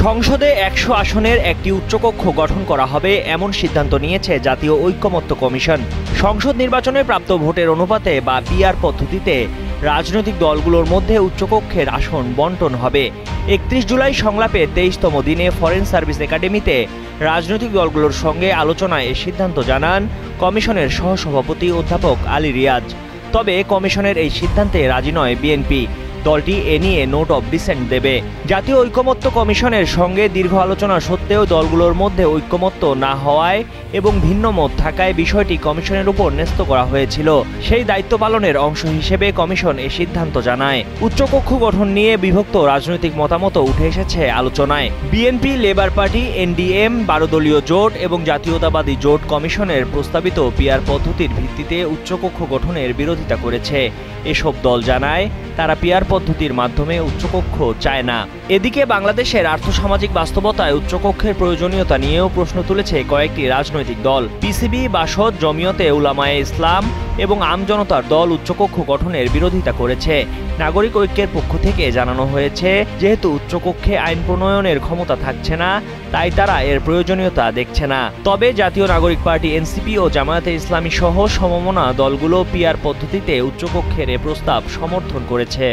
সংসদে ১০০ আসনের একটি উচ্চকক্ষ গঠন করা হবে এমন সিদ্ধান্ত নিয়েছে জাতীয় ঐকমত্য কমিশন। সংসদ নির্বাচনে প্রাপ্ত ভোটের অনুপাতে বা পিআর পদ্ধতিতে রাজনৈতিক দলগুলোর মধ্যে উচ্চকক্ষের আসন বণ্টন হবে। ৩১ জুলাই সংলাপের ২৩তম দিনে ফরেন সার্ভিস একাডেমিতে রাজনৈতিক দলগুলোর সঙ্গে আলোচনায় এ সিদ্ধান্ত জানান কমিশনের সহসভাপতি অধ্যাপক আলী রিয়াজ। তবে কমিশনের এই সিদ্ধান্তে রাজি নয় বিএনপি। দলটি এ নিয়ে নোট অব ডিসেন্ট দেবে। জাতীয় ঐকমত্য কমিশনের সঙ্গে দীর্ঘ আলোচনা সত্ত্বেও দলগুলোর মধ্যে ঐকমত্য না হওয়ায় এবং ভিন্ন মত থাকায় বিষয়টি কমিশনের উপর ন্যস্ত করা হয়েছিল। সেই দায়িত্ব পালনের অংশ হিসেবে কমিশন এ সিদ্ধান্ত জানায়। উচ্চকক্ষ গঠন নিয়ে বিভক্ত রাজনৈতিক মতামত উঠে এসেছে আলোচনায়। বিএনপি, লেবার পার্টি, এনডিএম, ১২ দলীয় জোট এবং জাতীয়তাবাদী জোট কমিশনের প্রস্তাবিত পিআর পদ্ধতির ভিত্তিতে উচ্চকক্ষ গঠনের বিরোধিতা করেছে। এসব দল জানায় তারা পিআর পদ্ধতির মাধ্যমে উচ্চকক্ষ চায় না। এদিকে বাংলাদেশের আর্থসামাজিক বাস্তবতায় উচ্চকক্ষের প্রয়োজনীয়তা নিয়েও প্রশ্ন তুলেছে কয়েকটি রাজনৈতিক দল। পিসিবি, বাসদ, জমিয়তে উলামায়ে ইসলাম এবং আমজনতার দল উচ্চকক্ষ গঠনের বিরোধিতা করেছে। নাগরিক ঐক্যের পক্ষ থেকে জানানো হয়েছে, যেহেতু উচ্চকক্ষে আইন প্রণয়নের ক্ষমতা থাকছে না, তাই তারা এর প্রয়োজনীয়তা দেখছে না। তবে জাতীয় নাগরিক পার্টি এনসিপি ও জামায়াতে ইসলামী সহ সমমনা দলগুলো পিআর পদ্ধতিতে উচ্চকক্ষের এ প্রস্তাব সমর্থন করেছে।